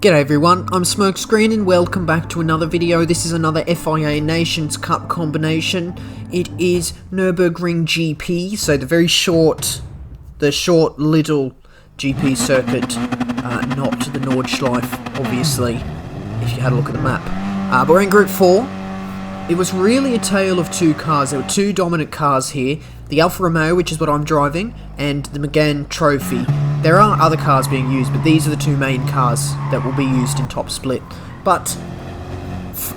G'day everyone, I'm Smokescreen and welcome back to another video. This is another FIA Nations Cup combination. It is Nurburgring GP, so the short little GP circuit, not the Nordschleife, obviously, if you had a look at the map. But we're in Group 4. It was really a tale of two cars. There were two dominant cars here. The Alfa Romeo, which is what I'm driving, and the Megane Trophy. There are other cars being used, but these are the two main cars that will be used in top split. But,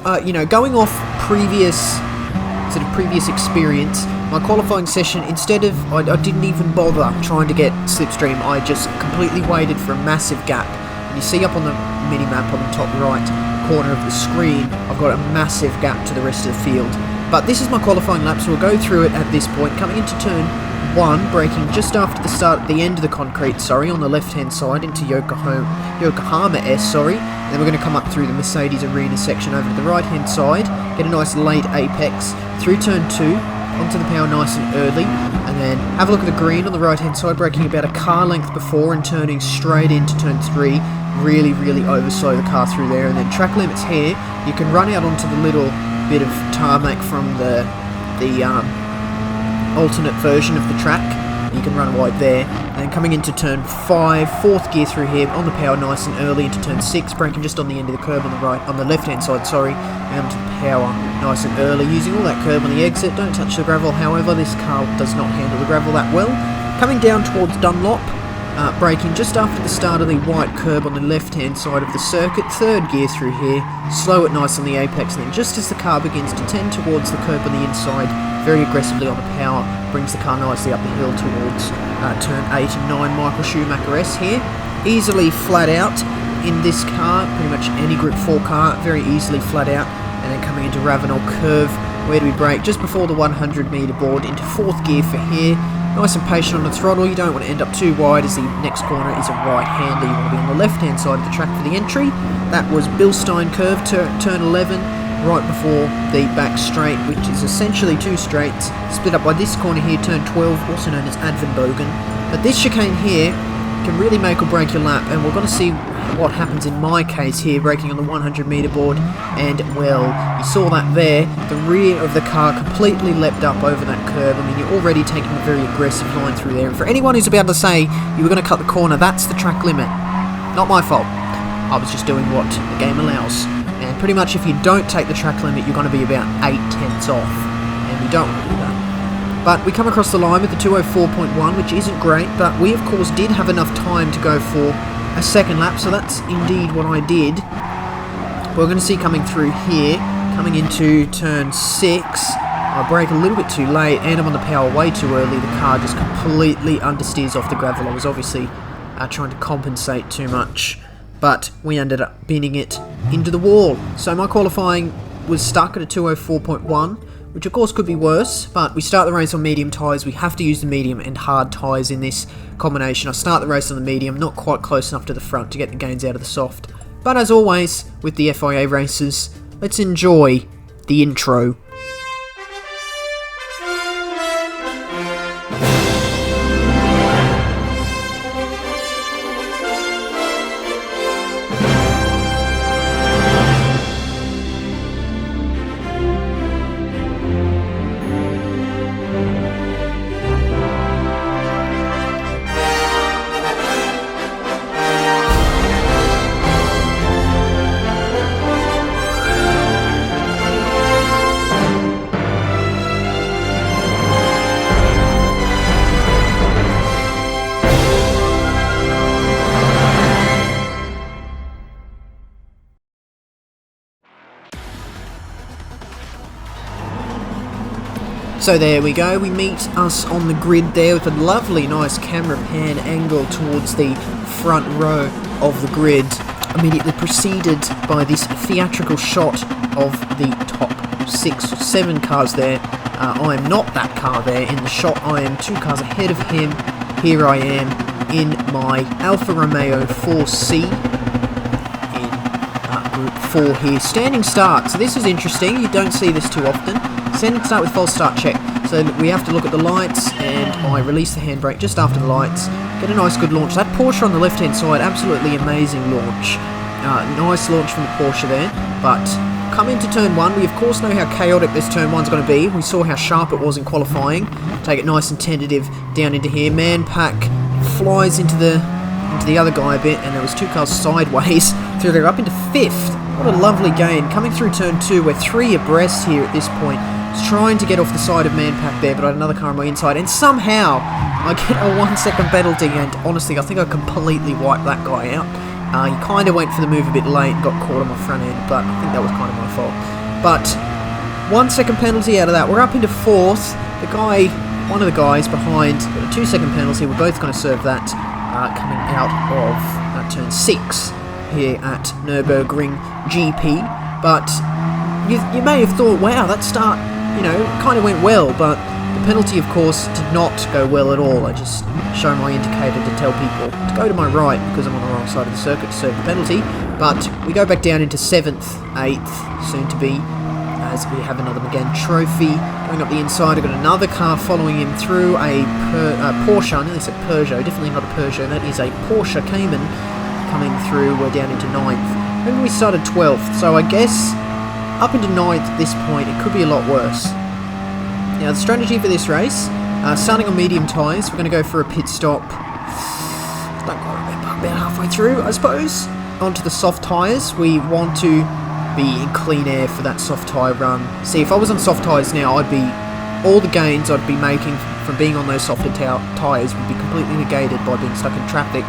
going off previous experience, my qualifying session, instead of, I didn't even bother trying to get slipstream, I just completely waited for a massive gap. And you see up on the mini-map on the top right corner of the screen, I've got a massive gap to the rest of the field. But this is my qualifying lap, so we'll go through it at this point. Coming into turn 1, braking just after the end of the concrete, on the left-hand side into Yokohama S, Then we're going to come up through the Mercedes Arena section over to the right-hand side, get a nice late apex, through turn 2, onto the power nice and early, and then have a look at the green on the right-hand side, braking about a car length before and turning straight into turn 3. Really overslow the car through there, and then track limits here. You can run out onto the little bit of tarmac from the alternate version of the track. You can run wide there, and then coming into turn 5, 4th gear through here on the power nice and early into turn 6, braking just on the end of the curb on the left hand side, and to the power nice and early, using all that curb on the exit. Don't touch the gravel, however, this car does not handle the gravel that well. Coming down towards Dunlop, braking just after the start of the white curb on the left-hand side of the circuit, 3rd gear through here, slow it nice on the apex, and then just as the car begins to tend towards the curb on the inside, very aggressively on the power, brings the car nicely up the hill towards turn 8 and 9, Michael Schumacher S here. Easily flat out in this car, pretty much any Group 4 car, very easily flat out, and then coming into Radeon curve, where do we brake? Just before the 100 metre board into 4th gear for here. Nice and patient on the throttle, you don't want to end up too wide as the next corner is a right-hander. You want to be on the left-hand side of the track for the entry. That was Bilstein curve, turn 11, right before the back straight, which is essentially two straights, split up by this corner here, turn 12, also known as Advenbogen. But this chicane here can really make or break your lap, and we're going to see what happens in my case here, braking on the 100 metre board, and well, you saw that there, the rear of the car completely leapt up over that curb. I mean, you're already taking a very aggressive line through there, and for anyone who's about to say you were going to cut the corner, that's the track limit. Not my fault. I was just doing what the game allows, and pretty much if you don't take the track limit, you're going to be about 8/10 off, and we don't want to do that. But we come across the line with the 204.1, which isn't great, but we of course did have enough time to go for a second lap, so that's indeed what I did. We're going to see coming through here, coming into turn 6, I brake a little bit too late, and I'm on the power way too early. The car just completely understeers off the gravel. I was obviously trying to compensate too much, but we ended up binning it into the wall. So my qualifying was stuck at a 204.1, which of course could be worse, but we start the race on medium tyres. We have to use the medium and hard tyres in this combination. I start the race on the medium, not quite close enough to the front to get the gains out of the soft. But as always, with the FIA races, let's enjoy the intro. So there we go, we meet us on the grid there with a lovely nice camera pan angle towards the front row of the grid, immediately preceded by this theatrical shot of the top 6 or 7 cars there. I am not that car there in the shot, I am 2 cars ahead of him. Here I am in my Alfa Romeo 4C in Group 4 here. Standing start, so this is interesting, you don't see this too often. Standing start with false start check. So we have to look at the lights, and I release the handbrake just after the lights. Get a nice good launch. That Porsche on the left hand side, absolutely amazing launch. Nice launch from the Porsche there, but come into turn 1. We of course know how chaotic this turn 1's going to be. We saw how sharp it was in qualifying. Take it nice and tentative down into here. Manpack flies into the other guy a bit, and there was 2 cars sideways through there up into 5th. What a lovely gain. Coming through turn 2, we're 3 abreast here at this point. Just trying to get off the side of Manpack there, but I had another car on my inside, and somehow I get a 1-second penalty, and honestly, I think I completely wiped that guy out. He kind of went for the move a bit late and got caught on my front end, but I think that was kind of my fault. But 1-second penalty out of that. We're up into 4th. One of the guys behind, got a 2-second penalty. We're both going to serve that coming out of turn 6 here at Nurburgring GP. But you may have thought, wow, that start, kind of went well, but the penalty, of course, did not go well at all. I just show my indicator to tell people to go to my right because I'm on the wrong side of the circuit to serve the penalty. But we go back down into 7th, 8th, soon to be, as we have another Megane Trophy. Going up the inside, I've got another car following him through, a Porsche. I nearly said Peugeot, definitely not a Peugeot. That is a Porsche Cayman coming through. We're down into 9th. Remember we started 12th, so I guess up into 9th at this point, it could be a lot worse. Now, the strategy for this race, starting on medium tyres, we're going to go for a pit stop, don't quite remember, about halfway through, I suppose, onto the soft tyres. We want to be in clean air for that soft tyre run. See, if I was on soft tyres now, all the gains I'd be making from being on those softer tyres would be completely negated by being stuck in traffic.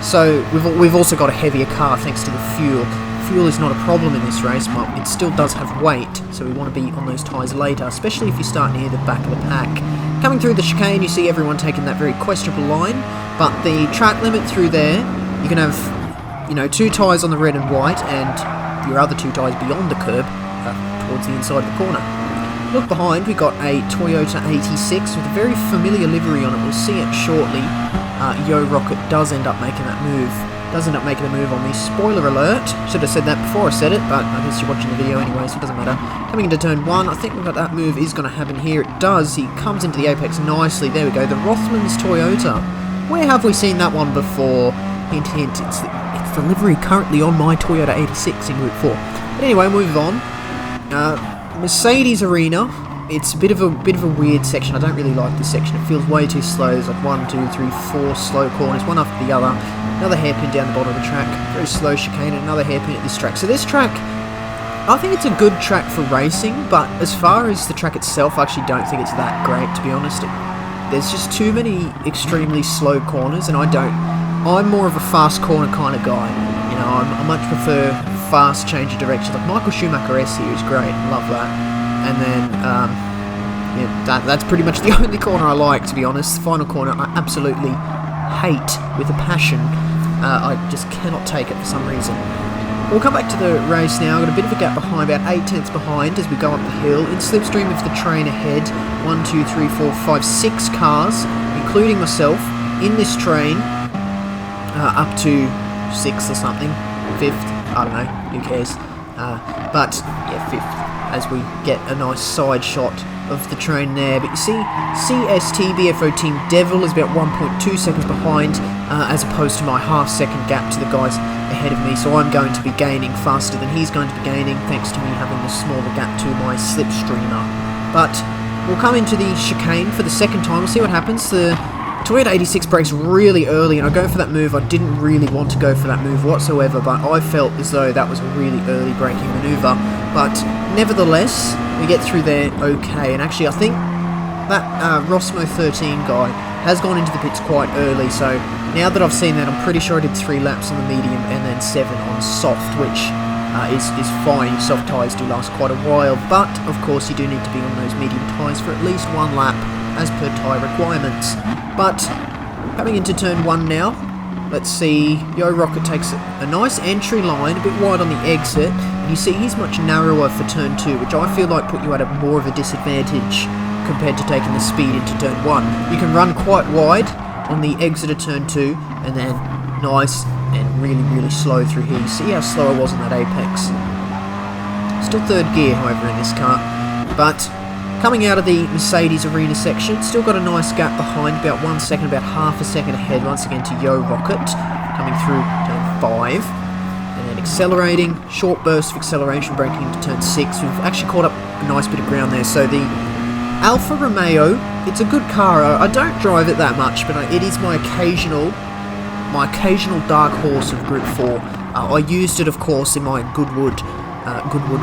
So, we've also got a heavier car thanks to the fuel. Fuel is not a problem in this race, but it still does have weight, so we want to be on those tyres later, especially if you start near the back of the pack. Coming through the chicane, you see everyone taking that very questionable line, but the track limit through there, you can have, 2 tyres on the red and white, and your other 2 tyres beyond the curb, towards the inside of the corner. Look behind, we got a Toyota 86 with a very familiar livery on it. We'll see it shortly. Yo Rocket does end up making that move. Does end up making a move on me. Spoiler alert. Should have said that before I said it, but I guess you're watching the video anyway, so it doesn't matter. Coming into turn 1, I think that move is going to happen here. It does. He comes into the apex nicely. There we go. The Rothmans Toyota. Where have we seen that one before? Hint, hint. It's the livery currently on my Toyota 86 in Route 4. But anyway, move on. Mercedes Arena. It's a bit of a weird section. I don't really like this section. It feels way too slow. There's like 1, 2, 3, 4 slow corners, one after the other. Another hairpin down the bottom of the track. Very slow chicane, and another hairpin at this track. So this track, I think it's a good track for racing, but as far as the track itself, I actually don't think it's that great, to be honest. There's just too many extremely slow corners, and I'm more of a fast corner kind of guy. I much prefer fast change of direction. Like Michael Schumacher S here is great. I love that. And then, that's pretty much the only corner I like, to be honest. The final corner I absolutely hate with a passion. I just cannot take it for some reason. We'll come back to the race now. I've got a bit of a gap behind, about 8 tenths behind as we go up the hill. In slipstream of the train ahead, 1, 2, 3, 4, 5, 6 cars, including myself, in this train, up to 6th or something, 5th, I don't know, who cares. But, yeah, 5th. As we get a nice side shot of the train there. But you see, CST BFO Team Devil is about 1.2 seconds behind, as opposed to my half-second gap to the guys ahead of me. So I'm going to be gaining faster than he's going to be gaining, thanks to me having a smaller gap to my slipstreamer. But we'll come into the chicane for the second time. We'll see what happens. The Toyota 86 brakes really early, and I go for that move. I didn't really want to go for that move whatsoever, but I felt as though that was a really early braking manoeuvre. But nevertheless, we get through there okay. And actually, I think that Rosmo 13 guy has gone into the pits quite early, so now that I've seen that, I'm pretty sure I did 3 laps on the medium and then 7 on soft, which is fine. Soft tyres do last quite a while, but of course you do need to be on those medium tyres for at least 1 lap as per tyre requirements. But coming into turn 1 now, let's see, Yo Rocket takes a nice entry line, a bit wide on the exit, and you see he's much narrower for turn 2, which I feel like put you at a more of a disadvantage compared to taking the speed into turn 1. You can run quite wide on the exit of turn 2, and then nice and really, really slow through here. You see how slow I was on that apex. Still 3rd gear, however, in this car, but coming out of the Mercedes Arena section, still got a nice gap behind, about 1 second, about half a second ahead once again to Yo Rocket, coming through turn 5. and accelerating, short burst of acceleration, braking into turn 6. We've actually caught up a nice bit of ground there. So the Alfa Romeo, it's a good car. I don't drive it that much, but it is my occasional dark horse of Group 4. I used it, of course, in my Goodwood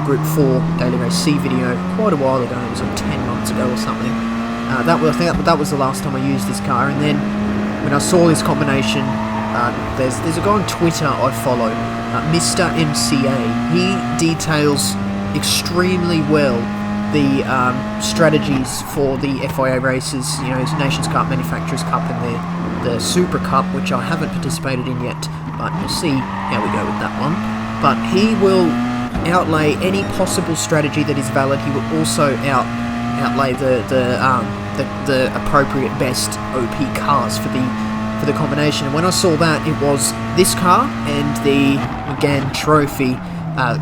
Group 4 Daily Race C video quite a while ago. It was like 10 months ago or something. I think that was the last time I used this car. And then when I saw this combination, there's a guy on Twitter I follow, Mr. MCA. He details extremely well the strategies for the FIA races, you know, Nations Cup, Manufacturers Cup, and the Super Cup, which I haven't participated in yet, but we'll see how we go with that one. But he will outlay any possible strategy that is valid. He will also outlay the appropriate best OP cars for the combination. And when I saw that, it was this car and the Megane Trophy.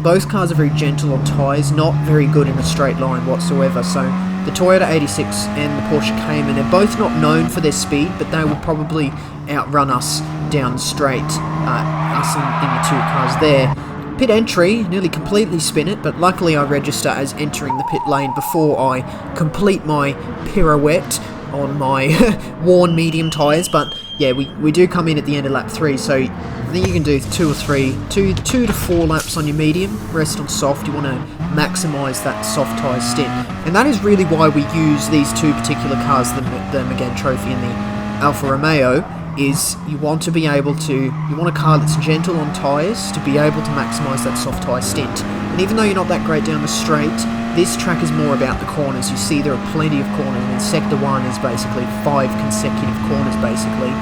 Both cars are very gentle on tyres, not very good in a straight line whatsoever. So the Toyota 86 and the Porsche Cayman, they're both not known for their speed, but they will probably outrun us down the straight, us in the two cars there. Pit entry, nearly completely spin it, but luckily I register as entering the pit lane before I complete my pirouette on my worn medium tyres. But yeah, we do come in at the end of lap 3, so I think you can do 2 to 4 laps on your medium, rest on soft. You want to maximise that soft tyre stint, and that is really why we use these two particular cars, the Megane Trophy and the Alfa Romeo. Is you want a car that's gentle on tyres to be able to maximise that soft tyre stint. And even though you're not that great down the straight, this track is more about the corners. You see there are plenty of corners, and Sector 1 is basically 5 consecutive corners basically.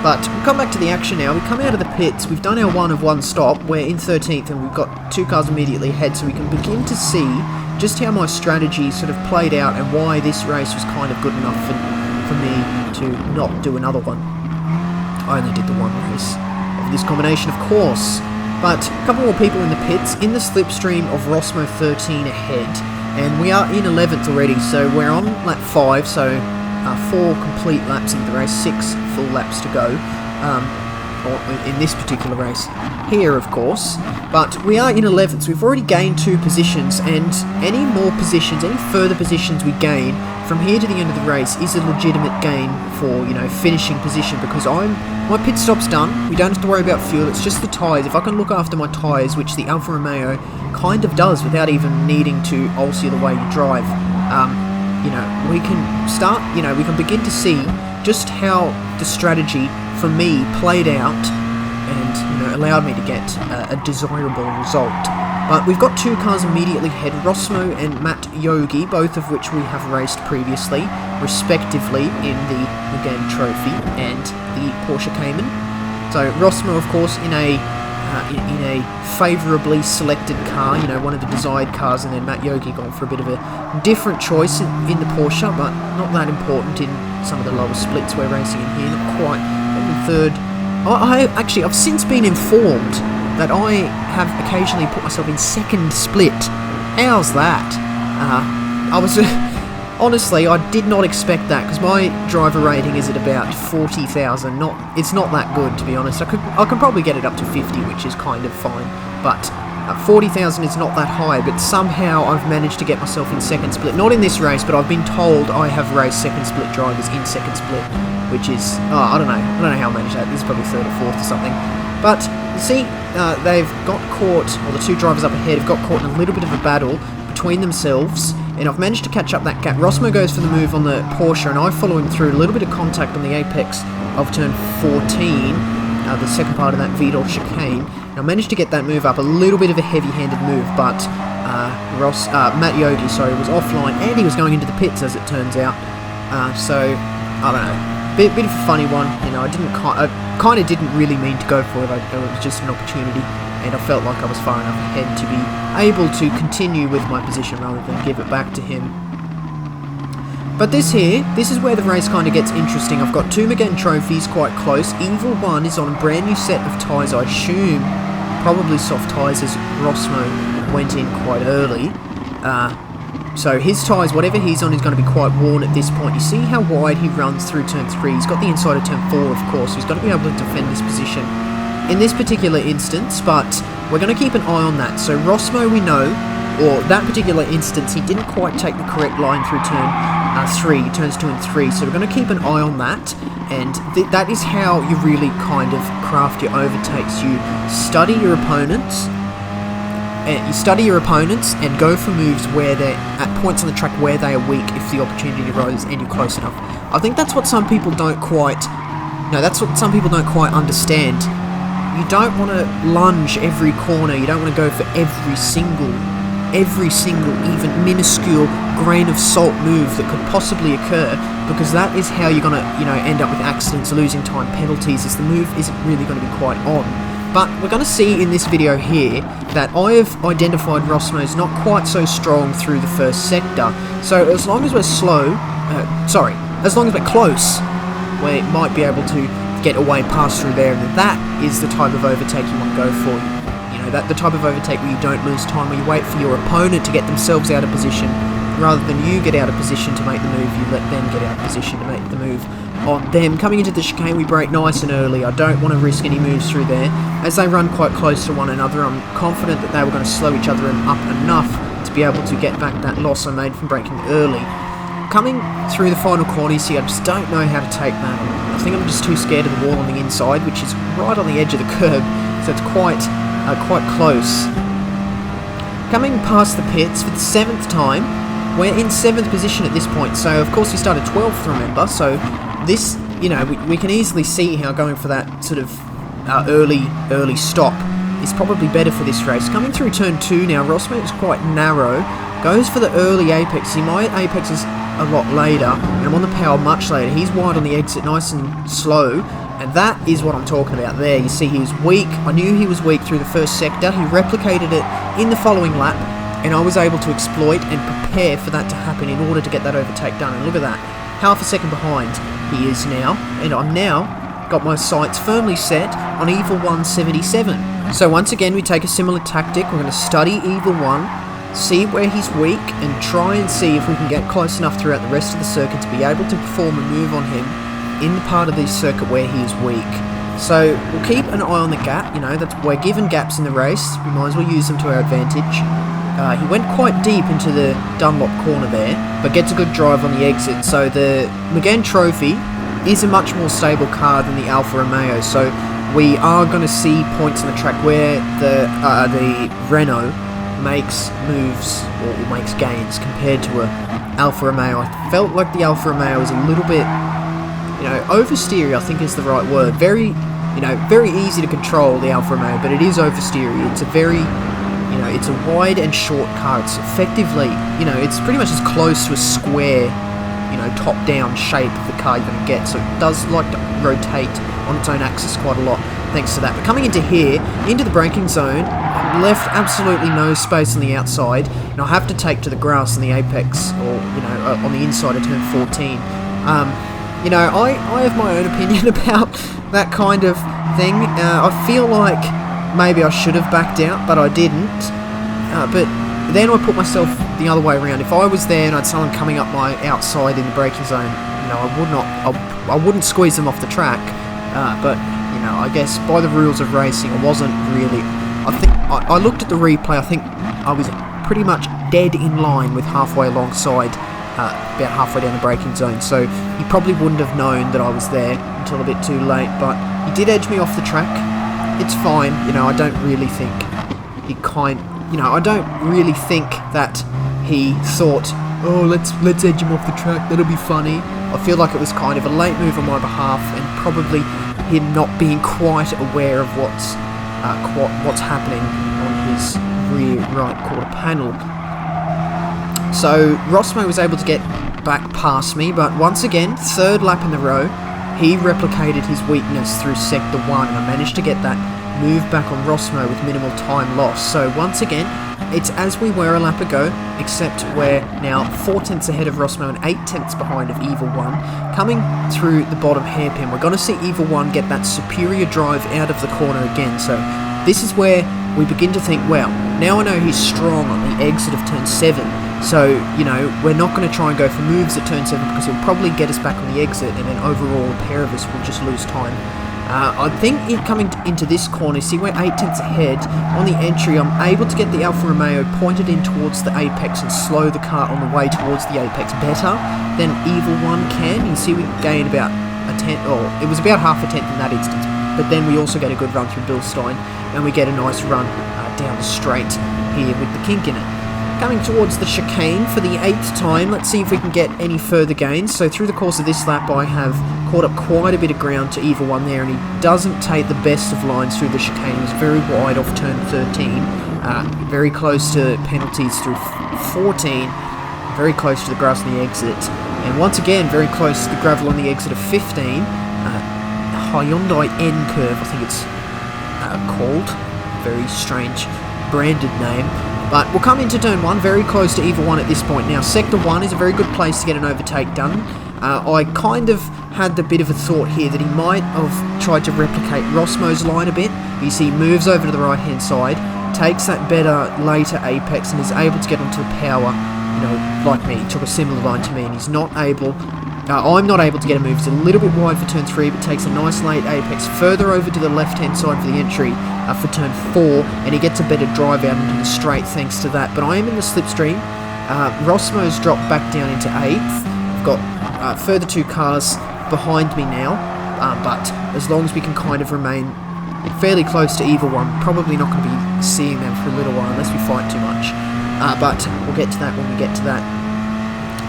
But we'll come back to the action now. We come out of the pits, we've done our 1 of 1 stop, we're in 13th and we've got 2 cars immediately ahead, so we can begin to see just how my strategy sort of played out and why this race was kind of good enough for me to not do another one. I only did the one race of this combination, of course. But a couple more people in the pits, in the slipstream of Rosmo 13 ahead, and we are in 11th already, so we're on lap 5, so 4 complete laps into the race, 6 full laps to go, in this particular race here, of course. But we are in 11th, so we've already gained 2 positions, and any further positions we gain from here to the end of the race is a legitimate gain for, you know, finishing position, because my pit stop's done. We don't have to worry about fuel, it's just the tyres. If I can look after my tyres, which the Alfa Romeo kind of does without even needing to alter the way you drive, you know, we can begin to see just how the strategy for me played out and, you know, allowed me to get a desirable result. But we've got 2 cars immediately ahead, Rosmo and Matt Yogi, both of which we have raced previously, respectively, in the Megane Trophy and the Porsche Cayman. So Rosmo, of course, in a favourably selected car, you know, one of the desired cars, and then Matt Yogi gone for a bit of a different choice in the Porsche, but not that important in some of the lower splits we're racing in here, not quite, probably third. I've since been informed that I have occasionally put myself in second split. How's that? Honestly, I did not expect that, because my driver rating is at about 40,000. It's not that good, to be honest. I could probably get it up to 50, which is kind of fine, but 40,000 is not that high. But somehow I've managed to get myself in second split. Not in this race, but I've been told I have raced second split drivers in second split, which is, I don't know how I managed that. This is probably third or fourth or something. But you see, they've got caught, or the 2 drivers up ahead have got caught in a little bit of a battle between themselves, and I've managed to catch up that gap. Rosmo goes for the move on the Porsche, and I follow him through a little bit of contact on the apex of turn 14, the second part of that VDOL chicane. And I managed to get that move up, a little bit of a heavy-handed move, but Matt Yogi, was offline, and he was going into the pits, as it turns out. So, I don't know, bit of a funny one. You know, I kind of didn't really mean to go for it. It was just an opportunity, and I felt like I was far enough ahead to be able to continue with my position rather than give it back to him. But this is where the race kind of gets interesting. I've got 2 Megane Trophies quite close. Evil One is on a brand new set of tyres, I assume probably soft tyres, as Rosmo went in quite early. So his tyres, whatever he's on, is going to be quite worn at this point. You see how wide he runs through turn 3. He's got the inside of turn 4, of course, so he's got to be able to defend this position in this particular instance, but we're going to keep an eye on that. So Rosmo, we know, or that particular instance, he didn't quite take the correct line through turn 3, turns 2 and 3, so we're going to keep an eye on that, and that is how you really kind of craft your overtakes. You study your opponents, and go for moves where they're at points on the track where they are weak if the opportunity arose and you're close enough. I think that's what some people don't quite understand. You don't want to lunge every corner, you don't want to go for every single even minuscule grain of salt move that could possibly occur, because that is how you're going to, end up with accidents, losing time, penalties, as the move isn't really going to be quite on. But we're going to see in this video here that I have identified Rosmo's not quite so strong through the first sector. So as long as we're as long as we're close, we might be able to get away past through there, and that is the type of overtake you want to go for. That the type of overtake where you don't lose time, where you wait for your opponent to get themselves out of position, rather than you get out of position to make the move, you let them get out of position to make the move on them. Coming into the chicane, we brake nice and early. I don't want to risk any moves through there. As they run quite close to one another, I'm confident that they were going to slow each other up enough to be able to get back that loss I made from braking early. Coming through the final corners here, I just don't know how to take that. I think I'm just too scared of the wall on the inside, which is right on the edge of the curb, so it's quite close. Coming past the pits for the 7th time, we're in 7th position at this point, so of course we started 12th, remember, so this, we can easily see how going for that sort of early stop is probably better for this race. Coming through turn 2 now, Rosmo is quite narrow, goes for the early apex. See, my apex is a lot later, and I'm on the power much later. He's wide on the exit, nice and slow, and that is what I'm talking about there. You see he was weak. I knew he was weak through the first sector. He replicated it in the following lap, and I was able to exploit and prepare for that to happen in order to get that overtake done. And look at that, half a second behind he is now, and I'm now got my sights firmly set on Evil 177. So once again, we take a similar tactic. We're going to study Evil 1, see where he's weak, and try and see if we can get close enough throughout the rest of the circuit to be able to perform a move on him in the part of this circuit where he is weak. So we'll keep an eye on the gap. We're given gaps in the race, we might as well use them to our advantage. He went quite deep into the Dunlop corner there, but gets a good drive on the exit. So the Megane Trophy is a much more stable car than the Alfa Romeo, so we are going to see points on the track where the Renault makes moves or makes gains compared to a Alfa Romeo. I felt like the Alfa Romeo is a little bit, oversteery, I think is the right word. Very easy to control, the Alfa Romeo, but it is oversteery. It's a very, it's a wide and short car. It's effectively, it's pretty much as close to a square, top-down shape of the car you're going to get. So it does like to rotate on its own axis quite a lot thanks to that. But coming into here, into the braking zone, I'm left absolutely no space on the outside, and I have to take to the grass on the apex, or, on the inside of turn 14. I have my own opinion about that kind of thing. I feel like maybe I should have backed out, but I didn't. But then I put myself the other way around. If I was there and I had someone coming up my outside in the braking zone, I wouldn't squeeze them off the track. But I guess by the rules of racing, I wasn't really. I looked at the replay. I think I was pretty much dead in line with halfway alongside. About halfway down the braking zone, so he probably wouldn't have known that I was there until a bit too late, but he did edge me off the track. It's fine, I don't really think I don't really think that he thought, oh, let's edge him off the track, that'll be funny. I feel like it was kind of a late move on my behalf, and probably him not being quite aware of what's happening on his rear right quarter panel. So Rosmo was able to get back past me, but once again, 3rd lap in a row, he replicated his weakness through sector 1, and I managed to get that move back on Rosmo with minimal time loss. So once again, it's as we were a lap ago, except we're now 4 tenths ahead of Rosmo and 8 tenths behind of Evil 1. Coming through the bottom hairpin, we're going to see Evil 1 get that superior drive out of the corner again. So this is where we begin to think, well, now I know he's strong on the exit of turn 7. So, we're not going to try and go for moves at turn 7 because he'll probably get us back on the exit, and then overall a pair of us will just lose time I think coming into this corner, see we're 8 tenths ahead. On the entry, I'm able to get the Alfa Romeo pointed in towards the apex and slow the car on the way towards the apex better than Evil One can. You see we gain about a tenth, or it was about half a tenth in that instance, but then we also get a good run through Bilstein, and we get a nice run down the straight here with the kink in it. Coming towards the chicane for the 8th time, let's see if we can get any further gains. So through the course of this lap, I have caught up quite a bit of ground to Evil One there, and he doesn't take the best of lines through the chicane. He was very wide off turn 13, very close to penalties through 14, very close to the grass on the exit, and once again very close to the gravel on the exit of 15. Hyundai N curve, I think it's called. Very strange branded name. But we'll come into turn 1, very close to Evil One at this point. Now, Sector 1 is a very good place to get an overtake done. I kind of had the bit of a thought here that he might have tried to replicate Rosmo's line a bit. You see, he moves over to the right-hand side, takes that better later apex, and is able to get onto the power. You know, like me, he took a similar line to me, and he's not able... I'm not able to get a move. He's a little bit wide for turn 3, but takes a nice late apex further over to the left-hand side for the entry for turn 4, and he gets a better drive out into the straight thanks to that. But I am in the slipstream. Rosmo's dropped back down into 8th. I've got further 2 cars behind me now, but as long as we can kind of remain fairly close to Evil One, probably not going to be seeing them for a little while unless we fight too much. But we'll get to that when we get to that.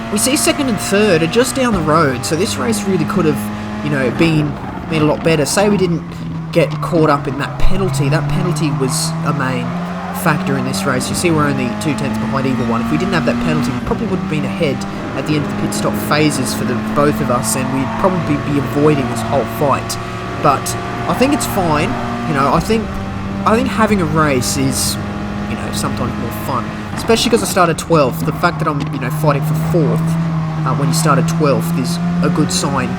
We see 2nd and 3rd are just down the road, so this race really could have, you know, been a lot better. Say we didn't get caught up in that penalty. That penalty was a main factor in this race. You see we're only 2 tenths behind Evil One. If we didn't have that penalty, we probably would have been ahead at the end of the pit stop phases for the both of us, and we'd probably be avoiding this whole fight. But I think it's fine. You know, I think having a race is, you know, sometimes more fun. Especially because I started 12th. The fact that I'm, you know, fighting for 4th when you start at 12th is a good sign.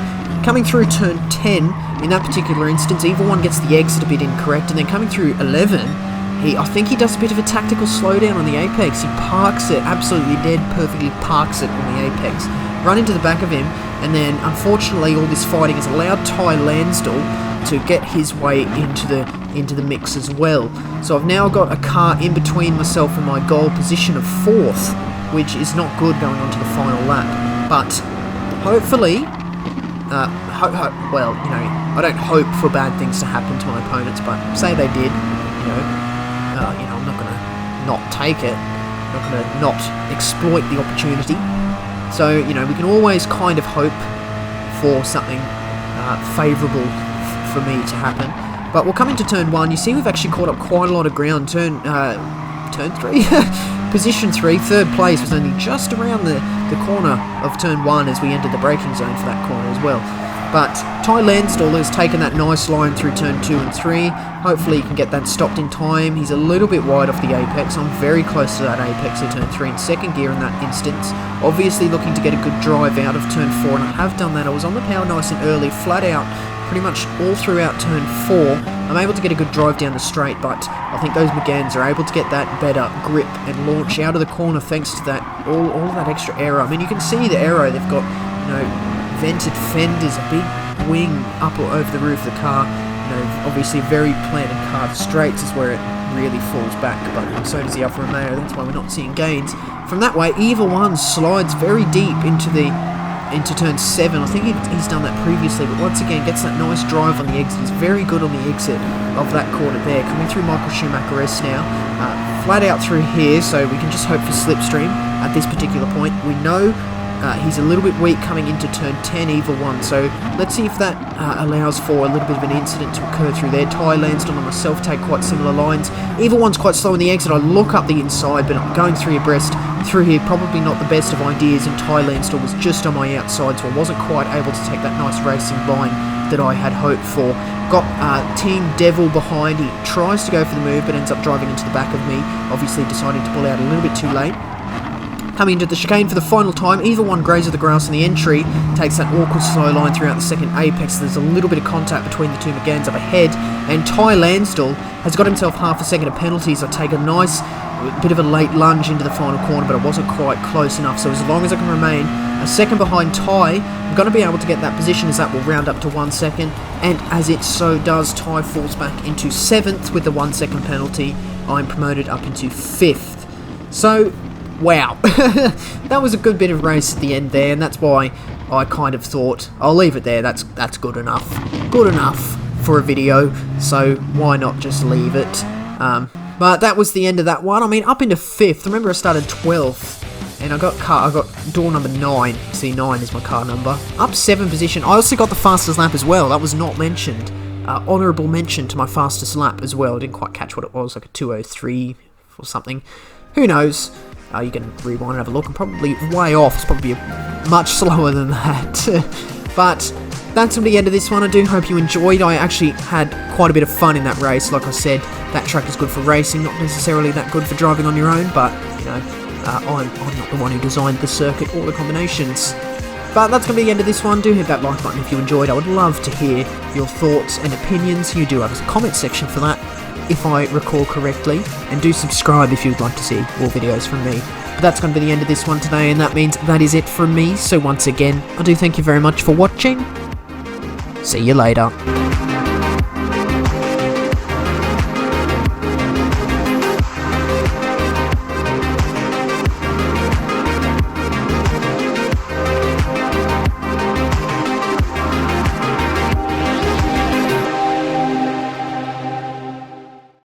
Coming through turn 10, in that particular instance, Evil One gets the exit a bit incorrect, and then coming through 11, I think he does a bit of a tactical slowdown on the apex. He parks it, absolutely dead, perfectly parks it on the apex. Run into the back of him, and then, unfortunately, all this fighting has allowed Ty Lansdell to get his way into the mix as well. So I've now got a car in between myself and my goal position of 4th, which is not good going on to the final lap. But hopefully, well, you know, I don't hope for bad things to happen to my opponents, but say they did, you know, I'm not going to not take it. I'm not going to not exploit the opportunity. So, you know, we can always kind of hope for something favourable for me to happen. But we'll come into turn 1. You see we've actually caught up quite a lot of ground. Turn 3? Position 3, 3rd place, was only just around the corner of turn 1 as we entered the braking zone for that corner as well. But Ty Lansdell has taken that nice line through turn 2 and 3. Hopefully he can get that stopped in time. He's a little bit wide off the apex. I'm very close to that apex at turn 3 in 2nd gear in that instance. Obviously looking to get a good drive out of turn 4, and I have done that. I was on the power nice and early, flat out, pretty much all throughout turn 4. I'm able to get a good drive down the straight, but I think those Meganes are able to get that better grip and launch out of the corner thanks to that all of that extra aero. I mean, you can see the aero. They've got, you know, vented fenders, a big wing up or over the roof of the car. You know, obviously a very planted car. The straights is where it really falls back, but so does the Alfa Romeo. That's why we're not seeing gains. From that way, Evil One slides very deep into turn 7. I think he's done that previously, but once again gets that nice drive on the exit. He's very good on the exit of that corner there. Coming through Michael Schumacher S now, flat out through here, so we can just hope for slipstream at this particular point. We know he's a little bit weak coming into turn 10, Evil One, so let's see if that allows for a little bit of an incident to occur through there. Ty Lansdell and myself take quite similar lines. Evil One's quite slow in the exit. I look up the inside, but I'm going through abreast through here, probably not the best of ideas, and Ty Lansdell was just on my outside, so I wasn't quite able to take that nice racing line that I had hoped for. Got Team Devil behind. He tries to go for the move, but ends up driving into the back of me, obviously deciding to pull out a little bit too late. Coming into the chicane for the final time, either one grazes the grass in the entry, takes that awkward slow line throughout the second apex. There's a little bit of contact between the two Meganes up ahead, and Ty Lansdell has got himself half a second of penalties. I take a nice bit of a late lunge into the final corner, but it wasn't quite close enough, so as long as I can remain a second behind Ty, I'm going to be able to get that position, as that will round up to 1 second, and as it so does, Ty falls back into 7th with the 1 second penalty. I'm promoted up into 5th. So, wow, that was a good bit of race at the end there, and that's why I kind of thought, I'll leave it there, that's good enough for a video, so why not just leave it. But that was the end of that one. I mean, up into 5th, remember I started 12th, and I got door number 9, see 9 is my car number, up 7 position. I also got the fastest lap as well, that was not mentioned, honourable mention to my fastest lap as well. I didn't quite catch what it was, like a 2:03 or something, who knows. You can rewind and have a look. I'm probably way off. It's probably much slower than that. But that's the end of this one. I do hope you enjoyed. I actually had quite a bit of fun in that race. Like I said, that track is good for racing, not necessarily that good for driving on your own. But, you know, I'm not the one who designed the circuit or the combinations. But that's going to be the end of this one. Do hit that like button if you enjoyed. I would love to hear your thoughts and opinions. You do have a comment section for that, if I recall correctly, and do subscribe if you'd like to see more videos from me. But that's going to be the end of this one today, and that means that is it from me. So once again, I do thank you very much for watching. See you later.